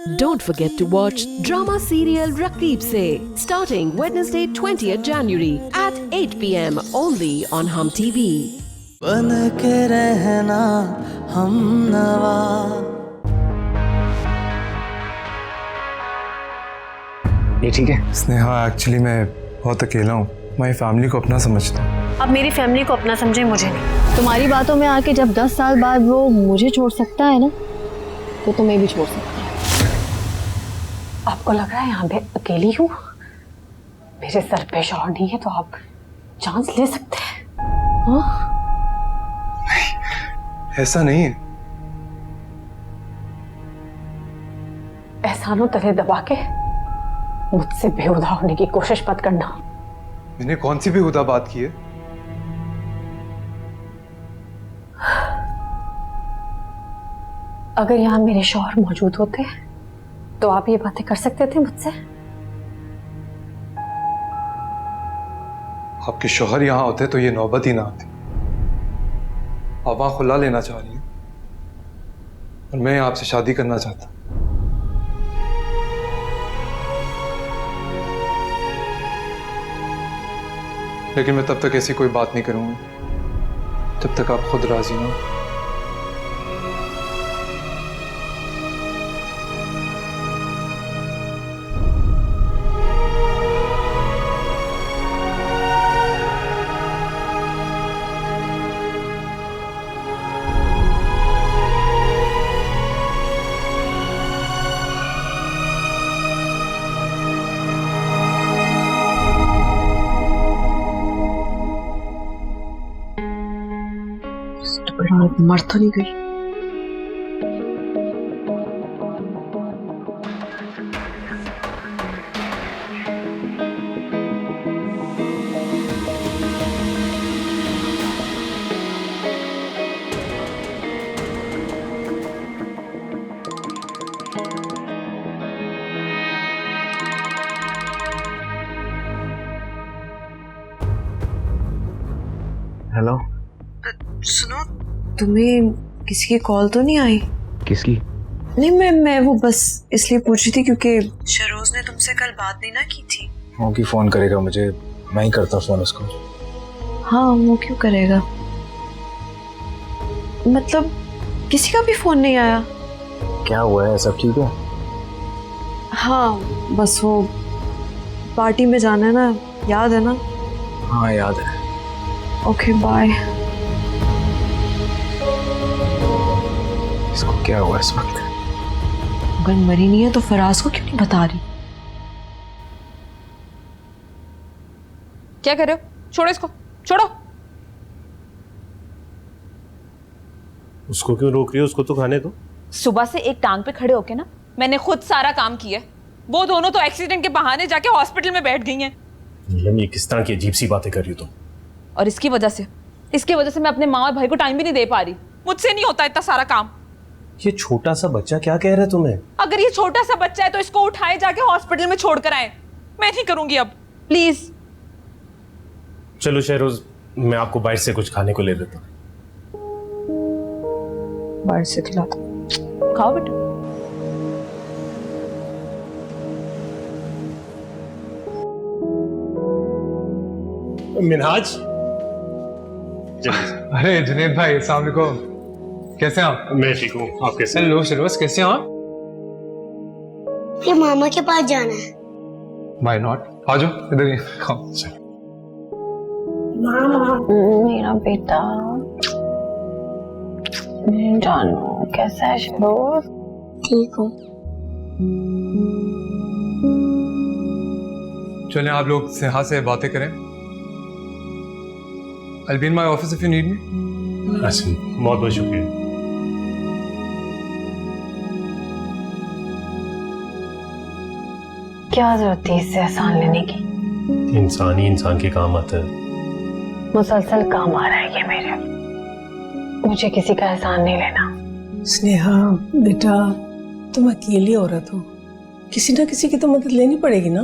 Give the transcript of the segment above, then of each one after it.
Don't forget to watch drama serial Raqeeb Se starting Wednesday 20th January at 8 p.m. only on Hum TV. बन के रहना हम नवा। ये ठीक है? स्नेहा, एक्चुअली मैं बहुत अकेला हूँ। मैं फैमिली को अपना समझता हूँ। अब मेरी फैमिली को अपना समझे, मुझे नहीं। तुम्हारी बातों में आके जब 10 साल बाद वो मुझे छोड़ सकता है ना, तो तुम्हें भी छोड़ सकता है। आपको लग रहा है यहाँ पे अकेली हूँ? मेरे सर पे शौहर नहीं है तो आप चांस ले सकते हैं। हाँ? ऐसा नहीं है। एहसानों तले दबा के मुझसे बेहुदा होने की कोशिश मत करना। मैंने कौन सी बेहुदा बात की है? अगर यहाँ मेरे शौहर मौजूद होते तो आप ये बातें कर सकते थे मुझसे? आपके शौहर यहाँ होते तो ये नौबत ही ना आती। आप वहां खुला लेना चाह रही हैं और मैं आपसे शादी करना चाहता। लेकिन मैं तब तक ऐसी कोई बात नहीं करूंगी जब तक आप खुद राजी ना हो। मर तो नहीं गई? हेलो, सुनो, तुम्हें किसी की कॉल तो नहीं आई? किसकी? नहीं, मैं वो बस इसलिए पूछ रही थी क्योंकि शरोज ने तुमसे कल बात नहीं ना की थी। वो की फोन करेगा मुझे, मैं ही करता फोन उसको। हाँ, वो क्यों करेगा? मतलब किसी का भी फोन नहीं आया? क्या हुआ है, सब ठीक है? हाँ, बस वो पार्टी में जाना है ना, याद है ना? हाँ याद है। Okay bye. इसको क्या हुआ इस वक्त? अगर मरी नहीं है तो फराज को क्यों नहीं बता रही? क्या कर रहे हो? छोड़ो इसको, छोड़ो। उसको क्यों रोक रही हो? उसको तो खाने दो। सुबह से एक टांग पे खड़े होके ना मैंने खुद सारा काम किया। वो दोनों तो एक्सीडेंट के बहाने जाके हॉस्पिटल में बैठ गई हैं। नीलम, ये किस तरह की अजीब सी बातें कर रही हो तुम? और इसकी वजह से मैं अपने माँ और भाई को टाइम भी नहीं दे पा रही। मुझसे नहीं होता इतना सारा काम। ये छोटा सा बच्चा क्या कह रहा है तुम्हें? अगर ये छोटा सा बच्चा है तो इसको उठाए जाके हॉस्पिटल में छोड़कर आए। मैं नहीं करूंगी अब, प्लीज। चलो शहरोज, मैं आपको बाहर से कुछ खाने को ले देता हूँ। बाहर से खिला दो। खाओ बेटा। मिनहाज। अरे जुनेद भाई, अस्सलाम वालेकुम। कैसे हैं आप? मैं ठीक हूँ, आप कैसे? हेलो शरोज, कैसे हैं आप? ये मामा के पास जाना है। Why not? आ जाओ इधर ही खाओ। मामा, मेरा बेटा जानो कैसा है शरोज? ठीक हूँ। चलें आप लोग स्नेहा से बातें करें। I'll be in my office if you need me. अच्छा, बहुत बहुत शुक्रिया। क्या जरूरत थी इससे एहसान लेने की? इंसान ही इंसान के काम आता है। मुसलसल काम आ रहा है ये मेरे। मुझे किसी का एहसान नहीं लेना। स्नेहा बेटा, तुम अकेली औरत हो, किसी ना किसी की तो मदद लेनी पड़ेगी ना।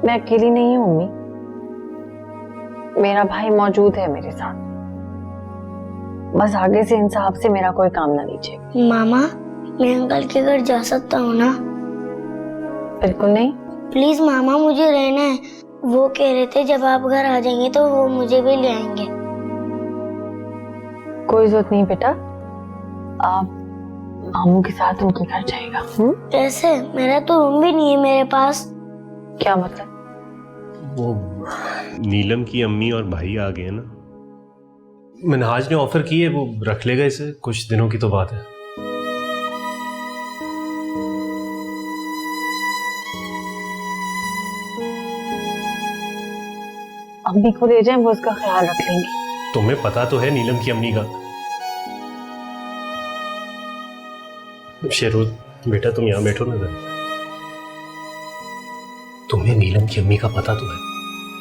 मैं अकेली नहीं हूँ मम्मी, मेरा भाई मौजूद है मेरे साथ। बस आगे से इंसाफ से मेरा कोई काम ना लीजिए। मामा, मैं अंकल के घर जा सकता हूँ ना? बिल्कुल नहीं। प्लीज मामा, मुझे रहना है। वो कह रहे थे जब आप घर आ जाएंगे तो वो मुझे भी ले आएंगे। कोई जरूरत नहीं बेटा, आप मामू के साथ उनके घर जाएगा। कैसे? मेरा तो रूम भी नहीं है मेरे पास। क्या मतलब? वो नीलम की अम्मी और भाई आ गए ना, मिनहाज ने ऑफर की है, वो रख लेगा इसे, कुछ दिनों की तो बात है। अम्मी को ले जाएं, वो उसका ख्याल रख लेंगी। तुम्हें पता तो है नीलम की अम्मी का। शेरोज बेटा तुम यहां बैठो ना जरा। तुम्हें नीलम की अम्मी का पता तो है,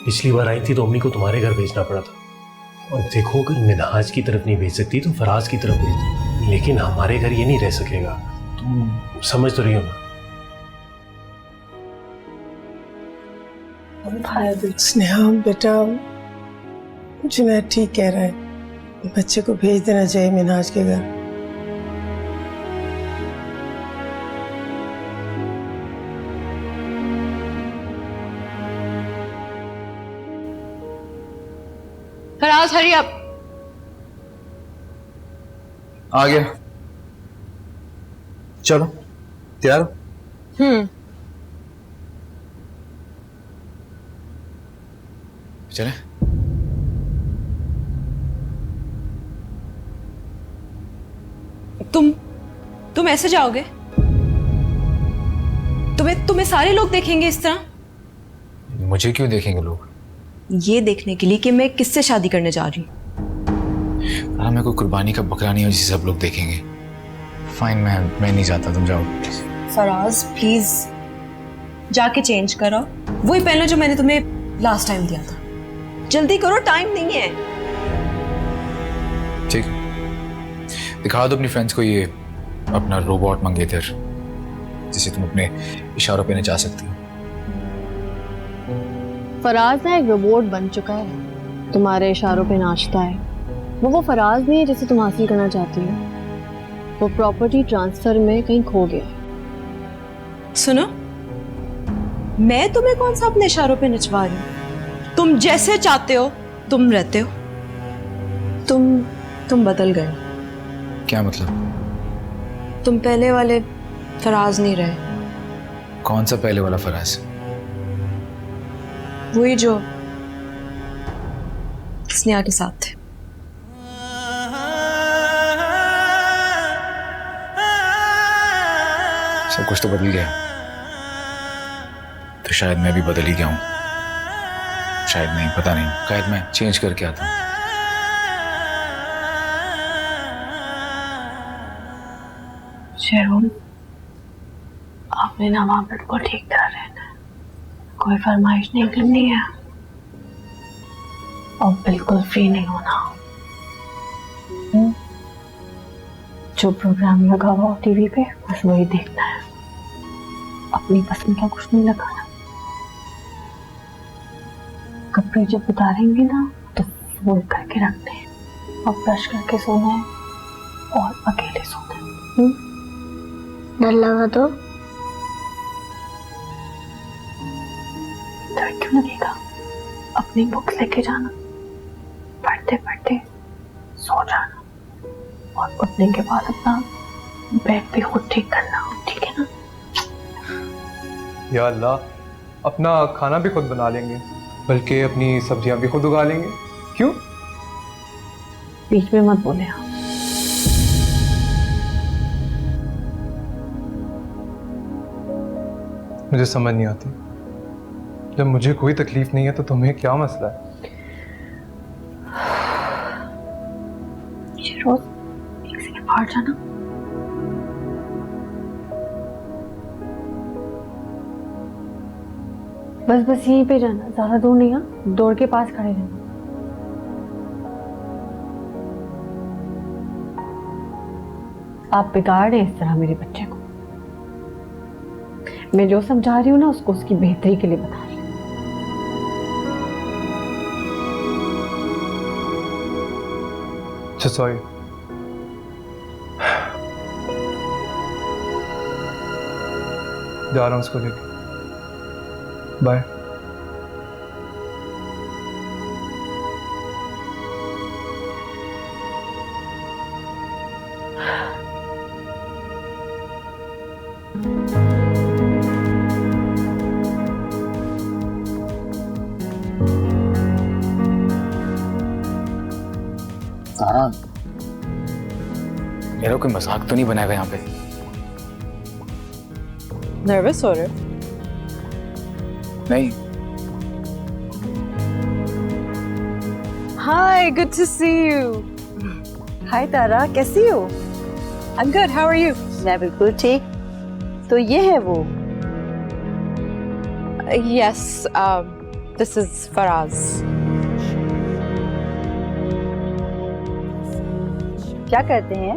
पिछली बार आई थी तो अम्मी को तुम्हारे घर भेजना पड़ा था। और देखो अगर मिनहाज की तरफ नहीं भेज सकती तो फराज की तरफ भेज दो, लेकिन हमारे घर ये नहीं रह सकेगा। तुम समझ तो रही हो ना? स्नेहा बेटा, जुनैद ठीक कह रहा है, बच्चे को भेज देना चाहिए मिनहाज के घर। Faraz hurry up. आ गया, चलो तैयार हो? चले। तुम ऐसे जाओगे? तुम्हें सारे लोग देखेंगे इस तरह? मुझे क्यों देखेंगे लोग? ये देखने के लिए कि मैं किससे शादी करने जा रही हूँ। मेरे को कुर्बानी का बकरा नहीं हो जिसे सब लोग देखेंगे। फाइन, मैं नहीं जाता, तुम जाओ। फराज प्लीज जाके चेंज करो, वही पहनो जो मैंने तुम्हें लास्ट टाइम दिया था। जल्दी करो, टाइम नहीं है। ठीक, दिखा दो अपनी फ्रेंड्स को ये अपना रोबोट मंगेतर, जिसे तुम अपने इशारों पे नचा सकती हो। फराज ना एक रोबोट बन चुका है, तुम्हारे इशारों पे नाचता है। वो फराज नहीं है जिसे तुम हासिल करना चाहती हो। वो प्रॉपर्टी ट्रांसफर में कहीं खो गया है। सुनो, मैं तुम्हें कौन सा अपने इशारों पे नचवा रही हूँ? तुम जैसे चाहते हो तुम रहते हो। तुम बदल गए। क्या मतलब? तुम पहले वाले फराज नहीं रहे। कौन सा पहले वाला फराज? वही जो स्नेहा के साथ थे। सब कुछ तो बदल गया, तो शायद मैं भी बदल ही गया हूं। शायद नहीं, पता नहीं, शायद मैं चेंज करके आता हूं। शेरोन, आपने ना वहां बिल्कुल ठीक करा रहना है, कोई फरमाइश नहीं करनी है और बिल्कुल फ्री नहीं होना। जो प्रोग्राम लगा हुआ टीवी पे बस वही देखना है, अपनी पसंद का कुछ नहीं लगाना। कपड़े जब उतारेंगे ना तो फोल्ड करके रखने हैं और ब्रश करके सोना है और अकेले सोना है। डर लगा तो? डर क्यों लगेगा? अपनी बुक्स लेके जाना, पढ़ते पढ़ते सो जाना और उठने के बाद अपना बेड भी खुद ठीक करना, ठीक है ना? या अल्लाह, अपना खाना भी खुद बना लेंगे, बल्कि अपनी सब्जियां भी खुद उगा लेंगे। क्यों? बीच में मत बोले आप। मुझे समझ नहीं आती, जब मुझे कोई तकलीफ नहीं है तो तुम्हें क्या मसला है? रोज एक सेकंड बाहर जाना। बस यहीं पे जाना, ज्यादा दूर नहीं। हाँ, डोर के पास खड़े रहना। आप बिगाड़ रहे इस तरह मेरे बच्चे को। मैं जो समझा रही हूँ ना उसको उसकी बेहतरी के लिए बता रही हूँ। सॉरी। जा रहा हूँ उसको लेके। बाय। हाँ, मेरा कोई मजाक तो नहीं बनाएगा यहाँ पे? नर्वस हो रहे हो? नहीं। Hi, good to see you. Hi Tara, कैसी हो? I am good, how are you? मैं बिल्कुल ठीक। तो ये है वो? Yes, this is Faraz. क्या करते हैं?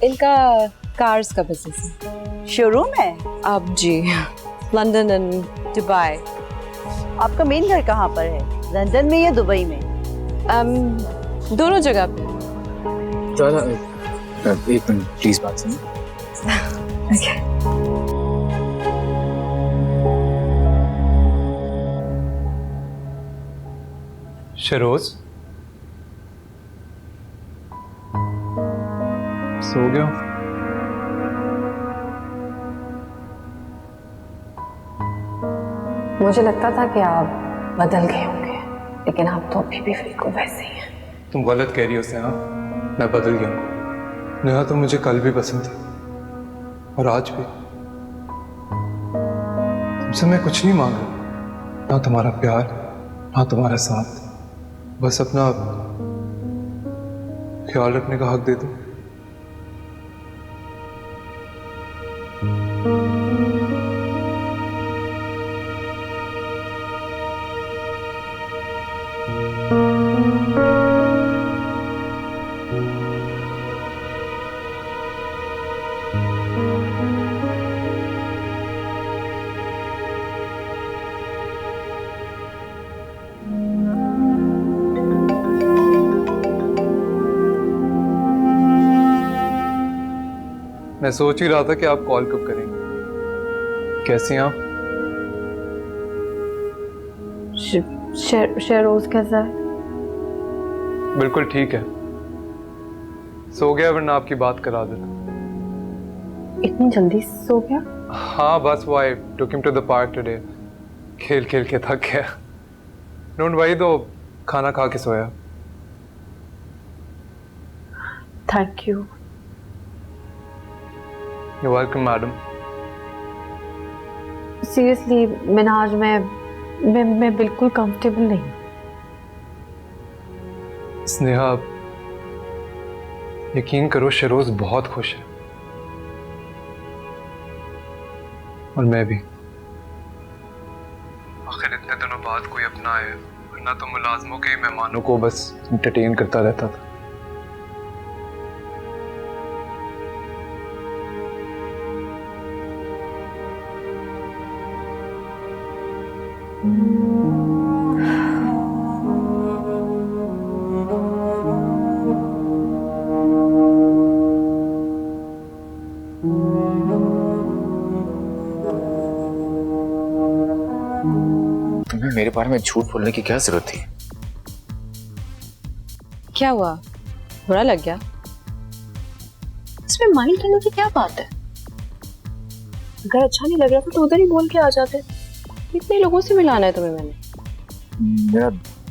इनका कार्स का बिजनेस है। शोरूम है? अब जी, लंदन एंड दुबई। आपका मेन घर कहाँ पर है? लंदन में या दुबई में? दोनों जगह पे। एक मिनट प्लीज, बात सुनिए। शरोज, सो गया? मुझे लगता था कि आप बदल गए होंगे, लेकिन आप तो अभी भी बिल्कुल वैसे ही हैं। तुम गलत कह रही हो स्नेहा, मैं बदल गया हूँ। नेहा तो मुझे कल भी पसंद थी और आज भी। तुमसे मैं कुछ नहीं मांग रहा, ना तुम्हारा प्यार, ना तुम्हारा साथ, बस अपना ख्याल रखने का हक दे दो। मैं सोच ही रहा था कि आप कॉल कब करेंगे। कैसी हैं आप? शहरोज कैसा है? बिल्कुल ठीक है, सो गया, वरना आपकी बात करा देता। इतनी जल्दी सो गया? हाँ बस वो I took him to the park today. खेल खेल के थक गया। नून भाई तो खाना खा के सोया। Thank you. You welcome madam. Seriously Minhaj, मैं बिल्कुल कंफर्टेबल नहीं। स्नेहा, यकीन करो शरोज बहुत खुश है, और मैं भी। आखिर इतने दिनों बाद कोई अपना आया, वरना तो मुलाजमों के मेहमानों को बस एंटरटेन करता रहता था। तुम्हें मेरे बारे में झूठ बोलने की क्या जरूरत थी? क्या हुआ? बुरा लग गया? इसमें माइंड करने की क्या बात है? अगर अच्छा नहीं लग रहा था तो उधर ही बोल के आ जाते। इतने लोगों से मिलाना है तुम्हें मैंने।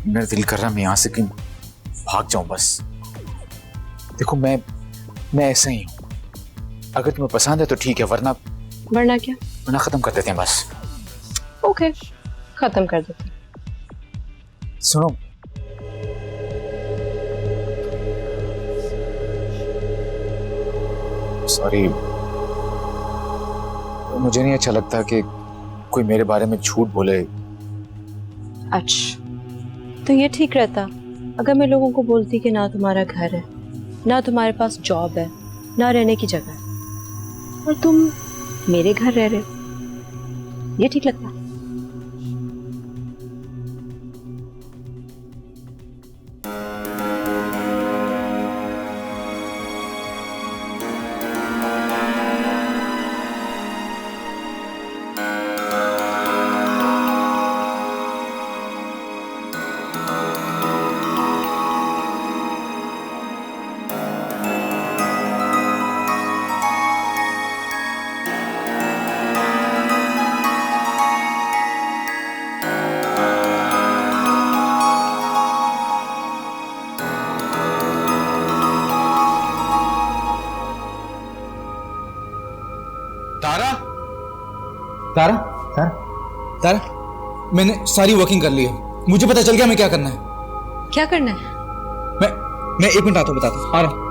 मेरा दिल कर रहा मैं यहाँ से कहीं भाग जाऊं बस। देखो मैं ऐसा ही हूँ, अगर तुम्हें पसंद है तो ठीक है, वरना क्या? वरना खत्म कर देते हैं बस। ओके, खत्म कर देते हैं। सुनो, सॉरी, मुझे नहीं अच्छा लगता कि कोई मेरे बारे में झूठ बोले। अच्छा, तो ये ठीक रहता अगर मैं लोगों को बोलती कि ना तुम्हारा घर है, ना तुम्हारे पास जॉब है, ना रहने की जगह है, और तुम मेरे घर रह रहे हो। ये ठीक लगता? तारा तारा तारा तारा, मैंने सारी वर्किंग कर ली है, मुझे पता चल गया हमें क्या करना है। क्या करना है? मैं 1 मिनट आता हूँ, बताता हूँ, आ रहा हूँ।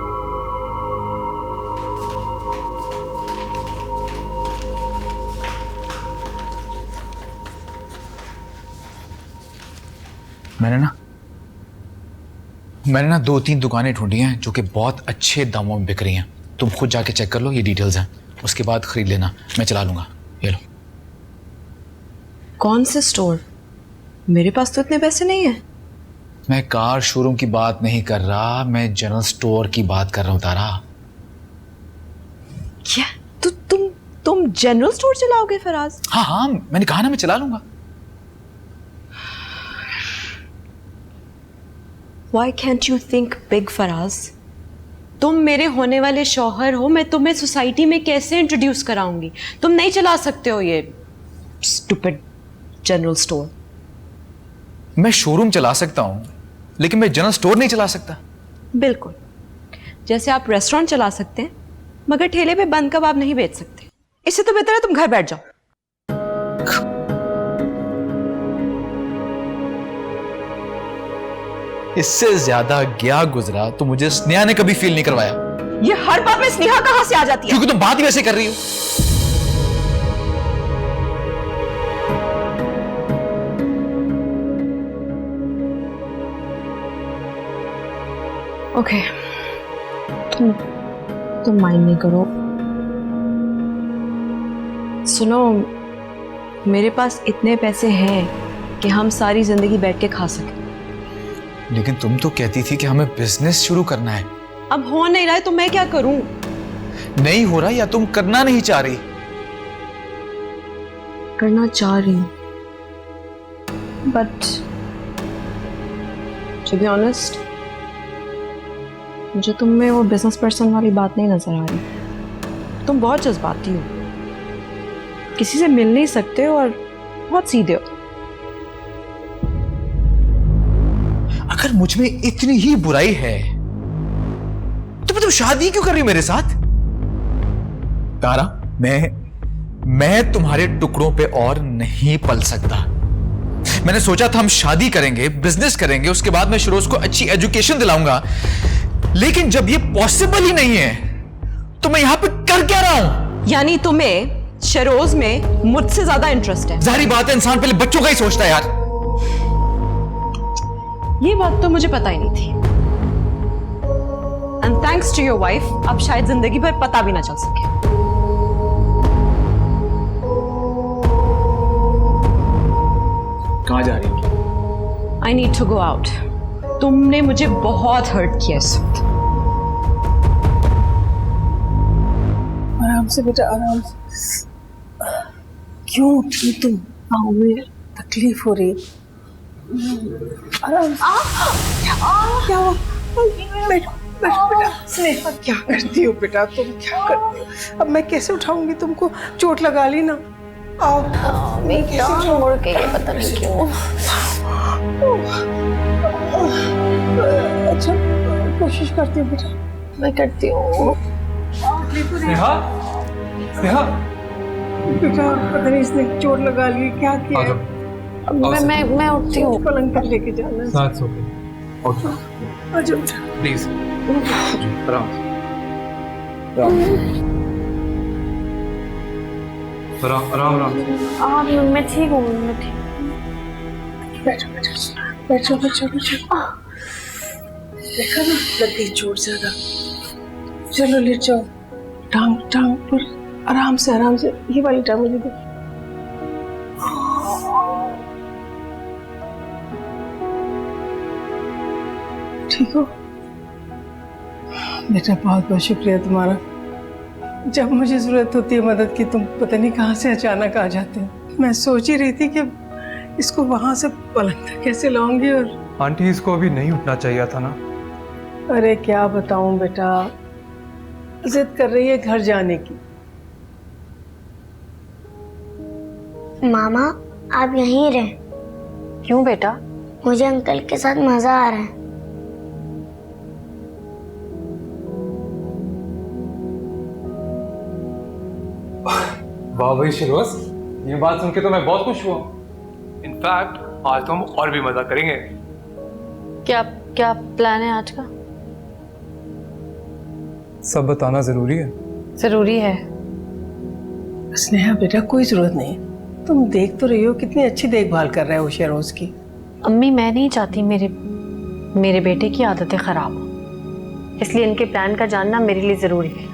मैंने ना 2-3 दुकानें ढूंढी हैं जो कि बहुत अच्छे दामों में बिक रही हैं। तुम खुद जाके चेक कर लो, ये डिटेल्स हैं, उसके बाद खरीद लेना, मैं चला लूंगा। ये लो। कौन से स्टोर? मेरे पास तो इतने पैसे नहीं है। मैं कार शोरूम की बात नहीं कर रहा, मैं जनरल स्टोर की बात कर रहा हूँ तारा। क्या? तो तुम जनरल स्टोर चलाओगे फराज? हाँ हाँ, मैंने कहा ना मैं चला लूंगा। Why can't you think big, Faraz? तुम मेरे होने वाले शौहर हो, मैं तुम्हें सोसाइटी में कैसे इंट्रोड्यूस कराऊंगी? तुम नहीं चला सकते हो ये स्टूपिड जनरल स्टोर। मैं शोरूम चला सकता हूँ, लेकिन मैं जनरल स्टोर नहीं चला सकता। बिल्कुल, जैसे आप रेस्टोरेंट चला सकते हैं मगर ठेले पे बंद कबाब नहीं बेच सकते। इससे तो बेहतर है तुम घर बैठ जाओ। इससे ज्यादा क्या गुजरा तो मुझे स्नेहा ने कभी फील नहीं करवाया। ये हर बात में स्नेहा कहां से आ जाती है? क्योंकि तुम बात ही वैसे कर रही हो। ओके, तुम माइंड नहीं करो। सुनो, मेरे पास इतने पैसे हैं कि हम सारी जिंदगी बैठ के खा सकें। लेकिन तुम तो कहती थी कि हमें बिजनेस शुरू करना है। अब हो नहीं रहा है तो मैं क्या करूं? नहीं हो रहा या तुम करना नहीं चाह रही? करना चाह रही हूं, बट टू बी ऑनेस्ट मुझे तुम में वो बिजनेस पर्सन वाली बात नहीं नजर आ रही। तुम बहुत जज्बाती हो, किसी से मिल नहीं सकते हो और बहुत सीधे हो। अगर मुझ में इतनी ही बुराई है तो तुम शादी क्यों कर रही हो मेरे साथ? तारा, मैं तुम्हारे टुकड़ों पे और नहीं पल सकता। मैंने सोचा था हम शादी करेंगे, बिजनेस करेंगे, उसके बाद मैं शिरोज को अच्छी एजुकेशन दिलाऊंगा, लेकिन जब ये पॉसिबल ही नहीं है तो मैं यहां पे कर क्या रहा हूं? यानी तुम्हें शरोज में मुझसे ज्यादा इंटरेस्ट है? जाहिर बात है, इंसान पहले बच्चों का ही सोचता है यार। ये बात तो मुझे पता ही नहीं थी। And thanks to your wife अब शायद जिंदगी भर पता भी ना चल सके। कहां जा रही हो? I need to go out. तुमने मुझे बहुत हर्ट किया इस वक्त। आराम से बेटा, आराम से। क्यों उठी तुम? पाँव में तकलीफ हो रही? आराम से। क्या हुआ? बैठो बैठो बेटा। स्नेहा, क्या करती हो बेटा तुम? क्या करती हो? अब मैं कैसे उठाऊंगी तुमको? चोट लगा ली ना। आओ। मैं कैसे छोड़ के, ये पता नहीं क्यों। अच्छा, कोशिश करती हूँ बेटा, मैं करती हूँ। स्नेहा, स्नेहा, बेटा पता नहीं इसने चोट लगा ली, क्या किया? मैं उठती हूँ, पलंग तक लेके जाना है। That's okay. अच्छा प्लीज आराम आराम आराम। मैं ठीक हूँ, मैं ठीक। बैठो बैठो बैठो बैठो बैठो। देखा ना, लग गई चोट ज्यादा। चलो लेट जाओ, टांग टांग पर आराम से, ये वाली टांग मुझे दो। ठीक हो बेटा? बहुत बहुत शुक्रिया तुम्हारा। जब मुझे जरूरत होती है मदद की, तुम पता नहीं कहाँ से अचानक आ जाते हो। मैं सोच ही रही थी कि इसको वहां से पलंग तक कैसे लाऊंगी। और आंटी, इसको अभी नहीं उठना चाहिए था ना। अरे क्या बताऊं बेटा, जिद कर रही है घर जाने की। मामा आप यहीं रहे। क्यों बेटा? मुझे अंकल के साथ मजा आ रहा है। वाह भाई शिरोज, ये बात सुन के तो मैं बहुत खुश हुआ। इनफैक्ट आज तो हम और भी मजा करेंगे। क्या क्या प्लान है आज का? सब बताना जरूरी है। जरूरी है। स्नेहा बेटा कोई जरूरत नहीं, तुम देख तो रही हो कितनी अच्छी देखभाल कर रहे हो शेरोज की। अम्मी मैं नहीं चाहती मेरे बेटे की आदतें खराब हो, इसलिए इनके प्लान का जानना मेरे लिए जरूरी है।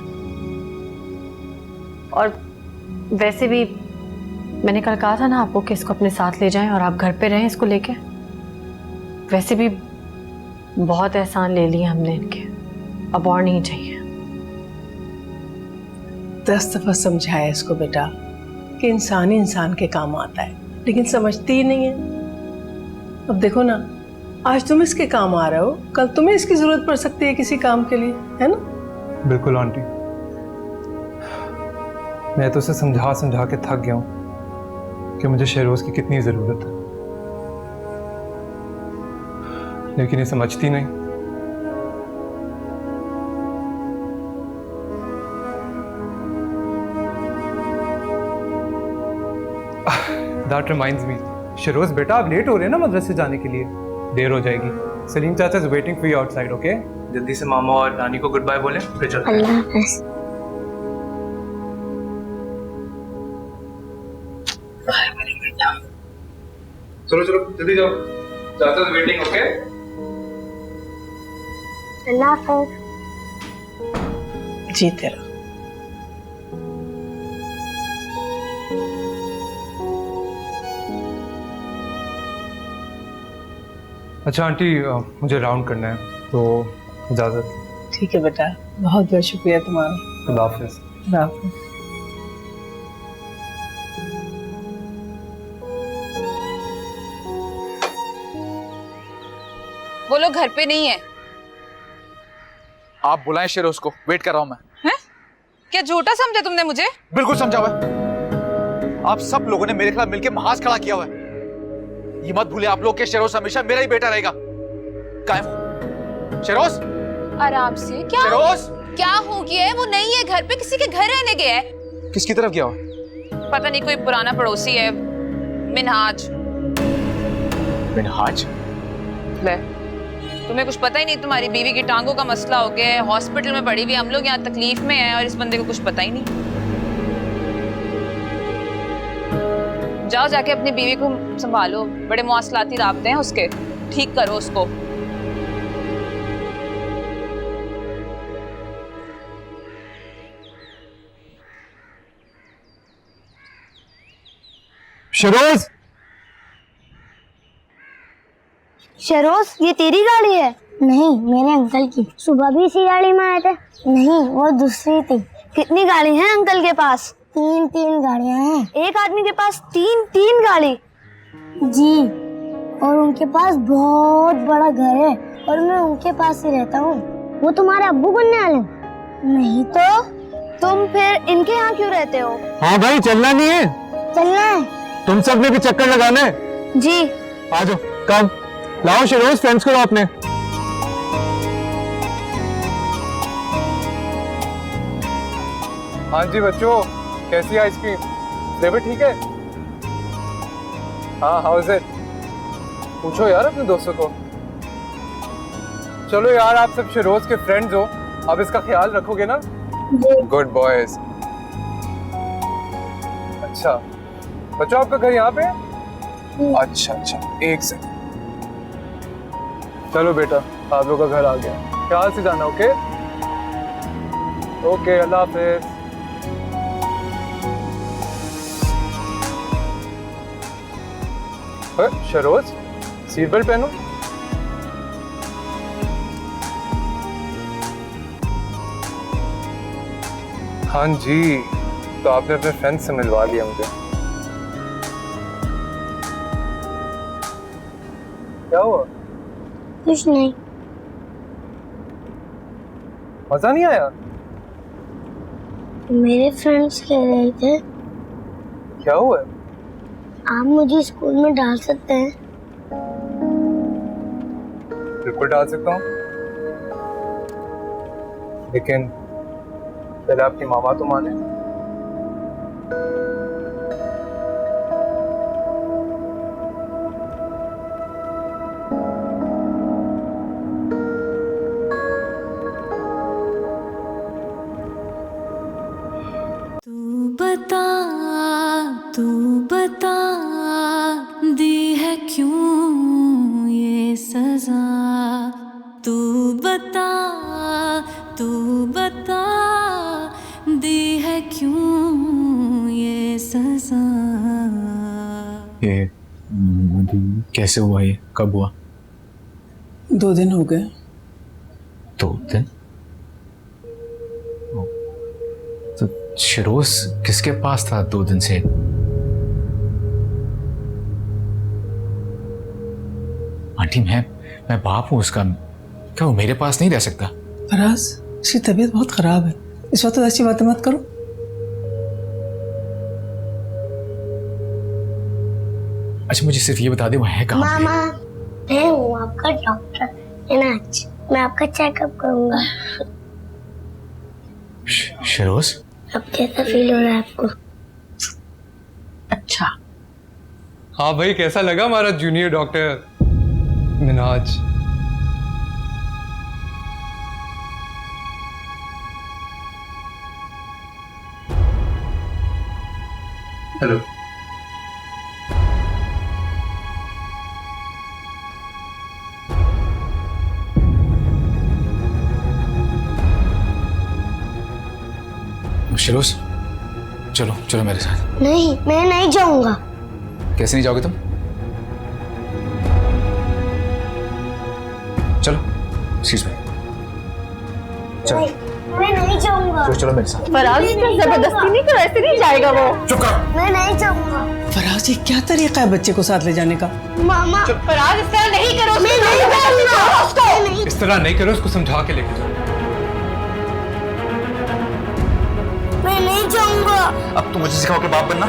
और वैसे भी मैंने कल कहा था ना आपको कि इसको अपने साथ ले जाएं और आप घर पे रहें इसको लेके। वैसे भी बहुत एहसान ले लिए हमने इनके, अब और नहीं चाहिए। 10 दफा समझाया इसको बेटा कि इंसान ही इंसान के काम आता है, लेकिन समझती ही नहीं है। अब देखो ना, आज तुम इसके काम आ रहे हो, कल तुम्हें इसकी जरूरत पड़ सकती है किसी काम के लिए, है ना? बिल्कुल आंटी, मैं तो उसे समझा समझा के थक गया हूँ कि मुझे शेरोज की कितनी जरूरत है, लेकिन ये समझती नहीं। That reminds me, शेरोज बेटा आप लेट हो रहे हैं ना मदरसे जाने के लिए, देर हो जाएगी। सलीम चाचा is waiting for you outside, okay? जल्दी से मामा और नानी को गुड बाय बोले, फिर चलते हैं। अल्लाह हाफ़िज़। चलो चलो जल्दी जाओ, चाचा इज वेटिंग, ओके? अल्लाह हाफ़िज़। जी तेरा। अच्छा आंटी, मुझे राउंड करना है तो इजाजत। ठीक है बेटा, बहुत बहुत शुक्रिया तुम्हारा। खुदा हाफिज़। खुदा हाफिज़। वो लोग घर पे नहीं है। आप बुलाएं शेरोज को, वेट कर रहा हूं मैं। हैं? क्या झूठा समझा तुमने मुझे? बिल्कुल समझा हुआ है। आप सब लोगों ने मेरे खिलाफ मिलकर महाज खड़ा किया हुआ है। ये मत भूले आप लोग के शेरोज हमेशा मेरा ही बेटा रहेगा। कायम शेरोज, आराम से। क्या शेरोज, क्या हो गया है? वो नहीं है घर पे, किसी के घर रहने गया है। किसकी तरफ गया हो? पता नहीं, कोई पुराना पड़ोसी है, मिनहाज। मिनहाज? ले, तुम्हें कुछ पता ही नहीं। तुम्हारी बीवी की टांगों का मसला हो गया है, हॉस्पिटल में पड़ी हुई, हम लोग यहाँ तकलीफ में हैं और इस बंदे को कुछ पता ही नहीं। जाओ जाके अपनी बीवी को संभालो, बड़े मौसलाती राब्ते हैं उसके, ठीक करो उसको। शेरोज, शेरोज ये तेरी गाड़ी है? नहीं, मेरे अंकल की। सुबह भी इसी गाड़ी में आए थे? नहीं, वो दूसरी थी। कितनी गाड़ी हैं अंकल के पास? 3 गाड़ियां हैं। एक आदमी के पास 3 गाड़ी? जी, और उनके पास बहुत बड़ा घर है और मैं उनके पास ही रहता हूँ। वो तुम्हारे अब्बू बनने वाले? नहीं तो तुम फिर इनके यहाँ क्यों रहते हो? हाँ भाई, चलना नहीं है? चलना है। तुम सब ने भी चक्कर लगाना है? जी। आ जाओ, कम लाओ शेरोज, फ्रेंड्स को लाओ अपने। हाँ जी बच्चों, कैसी आइसक्रीम? फ्लेवर ठीक है? हाँ, हाउ इज इट? पूछो यार अपने दोस्तों को। चलो यार, आप सब शेरोज के फ्रेंड्स हो, अब इसका ख्याल रखोगे ना? Good boys. अच्छा बच्चों, आपका घर यहाँ पे? अच्छा अच्छा, एक सेकंड। चलो बेटा, आप लोग का घर आ गया, ख्याल से जाना, ओके? ओके, अल्लाह हाफिज। शेरोज, सीट बेल्ट पहनो। हाँ जी, तो आपने अपने फ्रेंड से मिलवा दिया मुझे। क्या हुआ? कुछ नहीं। मजा नहीं आया? मेरे फ्रेंड्स कह रहे थे। क्या हुआ? आप मुझे स्कूल में डाल सकते हैं? बिल्कुल डाल सकता हूँ, लेकिन पहले आपकी मामा तो माने। बता दी है क्यों ये सजा, तू बता दी है क्यों ये सजा। ये कैसे हुआ, ये कब हुआ? 2 दिन हो गए। 2 दिन? तो शिरोज किसके पास था 2 दिन से? आंटी मैं बाप हूं उसका, क्या वो मेरे पास नहीं रह सकता? फराज, उसकी तबीयत बहुत खराब है, इस वक्त तो ऐसी बातें मत करो। अच्छा मुझे सिर्फ ये बता दे वो है कहाँ? मामा, मैं हूँ आपका डॉक्टर इनाज, मैं आपका चेकअप करूंगा। शिरोज, अब कैसा फील हो रहा है आपको? अच्छा। हाँ भाई, कैसा लगा हमारा junior doctor Minaj? Hello. Shiroz, चलो चलो मेरे साथ। नहीं, मैं नहीं जाऊंगा। कैसे नहीं जाओगे तुम? चलो सीट में चलो। मैं नहीं जाऊंगा। चलो मेरे साथ। फराज, जबरदस्ती नहीं करो, ऐसे नहीं जाएगा वो। चुप कर। मैं नहीं जाऊंगा। फराज, ये क्या तरीका है बच्चे को साथ ले जाने का? मामा, फराज इस तरह नहीं करो, मैं नहीं जाऊंगा। इस तरह नहीं करो, उसको समझा के लेके जाओ। मैं नहीं जाऊंगा। अब तुम मुझे सिखाओ कि बाप बनना।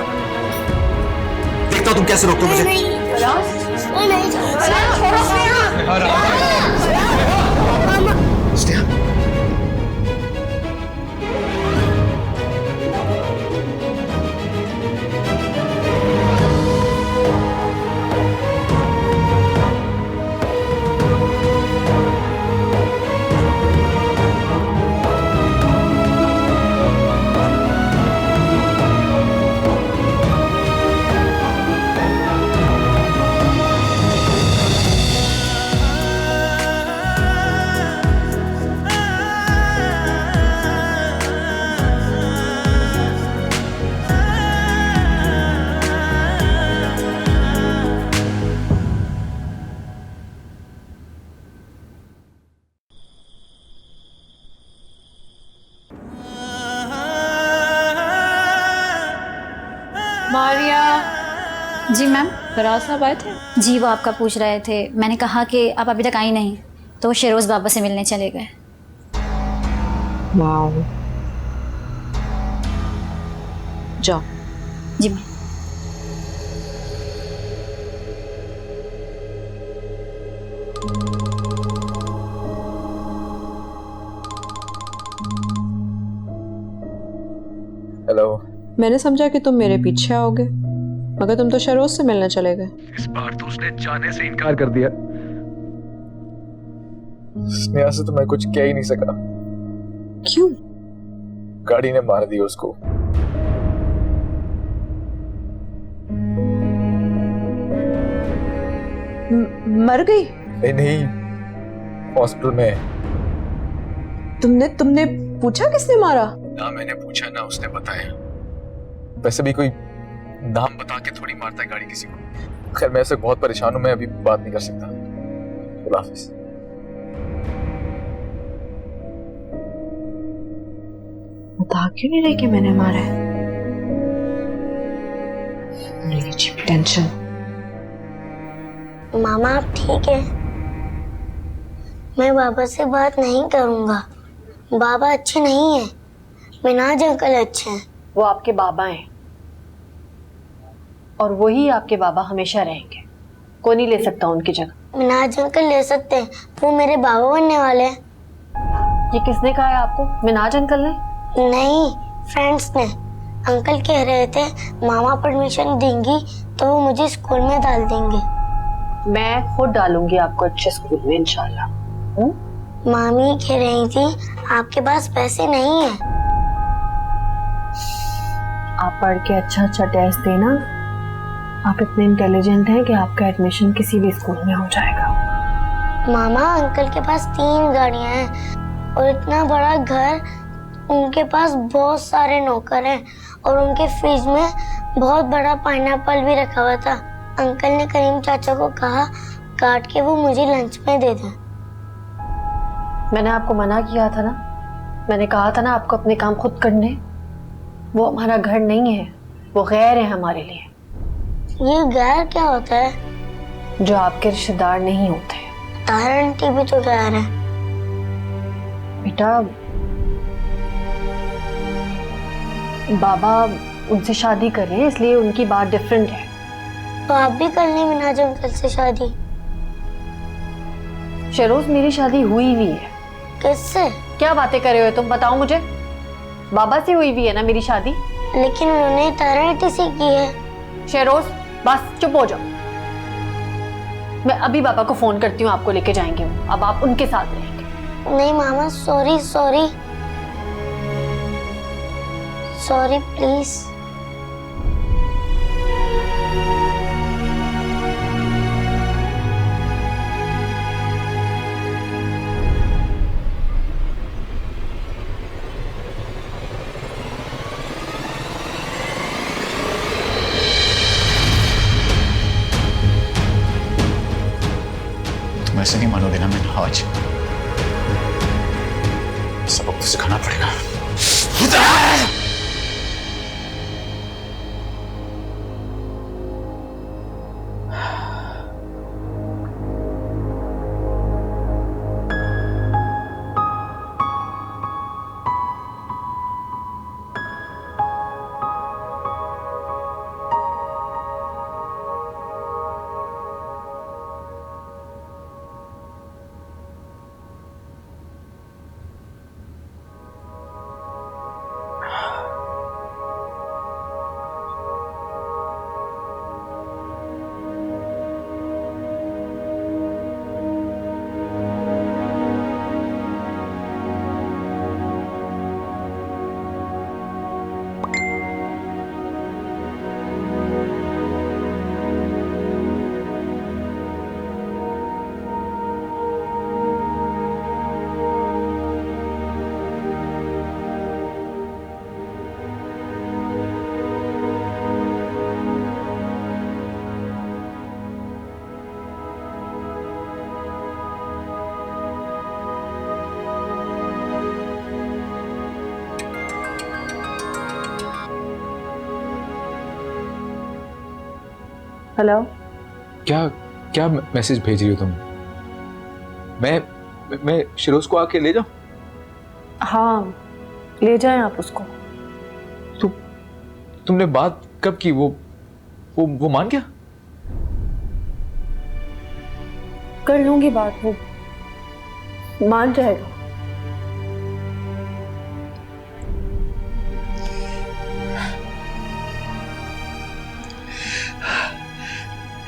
देखता हूँ तुम कैसे रोकते हो मुझे। मैं नहीं जाऊंगा। स्नेहा, मारिया। जी मैम। फराज साहब आए थे? जी, वो आपका पूछ रहे थे। मैंने कहा कि आप अभी तक आई नहीं, तो वो शेरोज बाबा से मिलने चले गए। वाओ। जाओ। जी मैम। हेलो। मैंने समझा कि तुम मेरे पीछे आओगे, मगर तुम तो शरोज से मिलने चले गए। इस बार तो उसने जाने से इनकार कर दिया। स्नेहा से तो मैं कुछ कह ही नहीं सका। क्यों? गाड़ी ने मार दी उसको। मर गई? नहीं, हॉस्पिटल में। तुमने पूछा किसने मारा? ना मैंने पूछा ना उसने बताया। वैसे भी कोई नाम बता के थोड़ी मारता है गाड़ी किसी को। खैर मैं ऐसे बहुत परेशान हूं, मैं अभी बात नहीं कर सकता। खुदा हाफिज। बता क्यों नहीं रही कि मैंने मारा है? टेंशन। मामा, आप ठीक है? मैं बाबा से बात नहीं करूंगा। बाबा अच्छे नहीं है, मिनाज अंकल अच्छे हैं। वो आपके बाबा हैं और वही आपके बाबा हमेशा रहेंगे। कोई नहीं ले सकता उनकी जगह। मिनाज अंकल ले सकते हैं, वो मेरे बाबा बनने वाले हैं। ये किसने कहा है आपको? मिनाज अंकल ने? नहीं, फ्रेंड्स ने। अंकल कह रहे थे मामा परमिशन देंगी तो वो मुझे स्कूल में डाल देंगे। मैं खुद डालूंगी आपको अच्छे स्कूल में इंशाल्लाह। मामी कह रही थी आपके पास पैसे नहीं है। आप पढ़ के अच्छा टेस्ट देना। आप इतने इंटेलिजेंट हैं कि आपका एडमिशन किसी भी स्कूल में हो जाएगा। मामा अंकल के पास 3 गाड़ियां हैं और इतना बड़ा घर, उनके पास बहुत सारे नौकर हैं और उनके फ्रिज में बहुत बड़ा पाइनएप्पल भी रखा हुआ था। अंकल ने करीम चाचा को कहा काट के वो मुझे लंच में दे दें। मैंने आपको मना किया था ना, मैंने कहा था ना आपको अपने काम खुद करने। वो हमारा घर नहीं है, वो गैर है हमारे लिए। ये गैर क्या होता है? जो आपके रिश्तेदार नहीं होते। तारा आंटी भी तो गैर है। बेटा बाबा उनसे शादी कर रहे हैं, इसलिए उनकी बात डिफरेंट है। तो आप भी कर लें मिनाज अंकल से शादी। शरोज मेरी शादी हुई भी है। किससे? क्या बातें कर रहे हो तुम, बताओ मुझे। बाबा से हुई भी है ना मेरी शादी। लेकिन उन्होंने तारा आंटी से की है। शरोज बस चुप हो जाओ। मैं अभी बाबा को फोन करती हूँ, आपको लेके जाएंगे वो। अब आप उनके साथ रहेंगे। नहीं मामा, सॉरी सॉरी सॉरी प्लीज। तुम ऐसे नहीं मानोगे ना, मैं आज सबक तो सिखाना पड़ेगा। हेलो। क्या क्या मैसेज भेज रही हो तुम? मैं शिरोज को आके ले जाऊं? हाँ ले जाएं आप उसको। तुमने बात कब की? वो मान गया? कर लूंगी बात, वो मान जाएगा।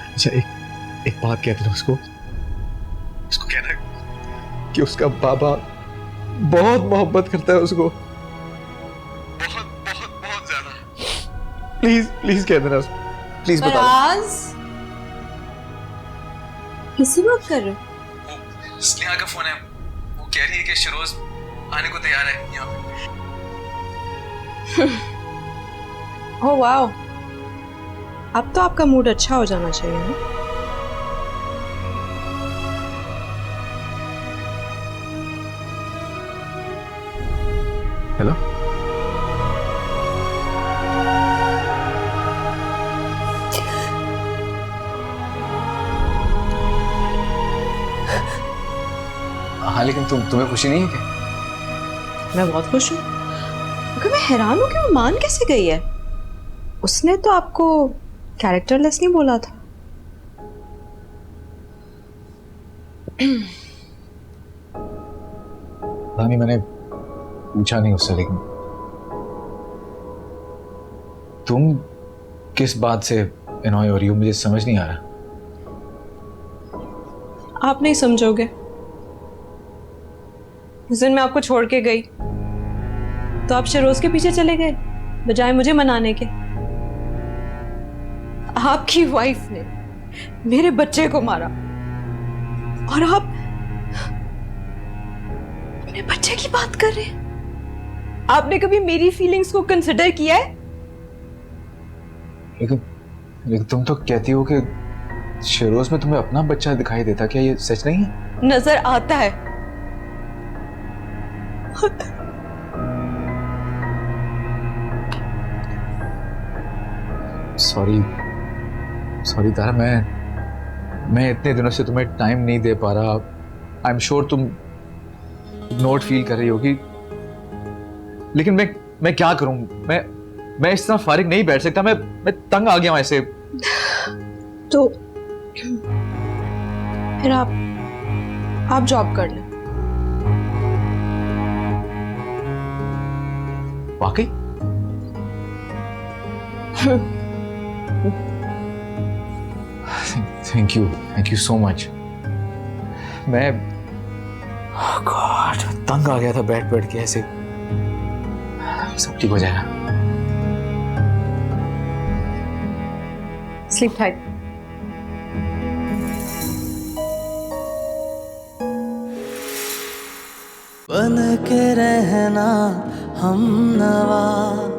अच्छा एक बात कह देना उसको कहना कि उसका बाबा बहुत मोहब्बत करता है उसको, बहुत बहुत बहुत ज्यादा। प्लीज कह देना उसको, प्लीज बता। किसी बात कर रहे हो? स्नेहा का फोन है, वो कह रही है कि शिरोज आने को तैयार है यहाँ पे। ओह वाओ, अब तो आपका मूड अच्छा हो जाना चाहिए ना? हेलो। हाँ लेकिन तुम्हें खुशी नहीं है क्या? मैं बहुत खुश हूँ। मगर मैं हैरान हूँ कि वो मान कैसे गई है। उसने तो आपको कैरेक्टरलेस नहीं बोला था। नहीं मैंने पूछा नहीं उससे, लेकिन तुम किस बात से एनॉय हो रही हो मुझे समझ नहीं आ रहा। आप नहीं समझोगे। उस दिन मैं आपको छोड़ के गई तो आप शरोज के पीछे चले गए। बजाय मुझे मनाने के। आपकी वाइफ ने मेरे बच्चे को मारा और आप अपने बच्चे की बात कर रहे हैं। आपने कभी मेरी फीलिंग्स को कंसिडर किया है? लेकिन तुम तो कहती हो कि शेरोज में तुम्हें अपना बच्चा दिखाई देता, क्या ये सच नहीं है? नजर आता है। सॉरी तारा, मैं इतने दिनों से तुम्हें टाइम नहीं दे पा रहा। आई एम श्योर तुम नोट फील कर रही होगी, लेकिन मैं क्या करूं? मैं इस तरह फारिग नहीं बैठ सकता। मैं तंग आ गया हूं ऐसे। तो फिर आप जॉब कर लें। वाकई? Thank you so much. मैं गॉड तंग आ गया था बैठ के ऐसे। सब ठीक हो जाएगा। Sleep tight. बन के रहना हम नवा।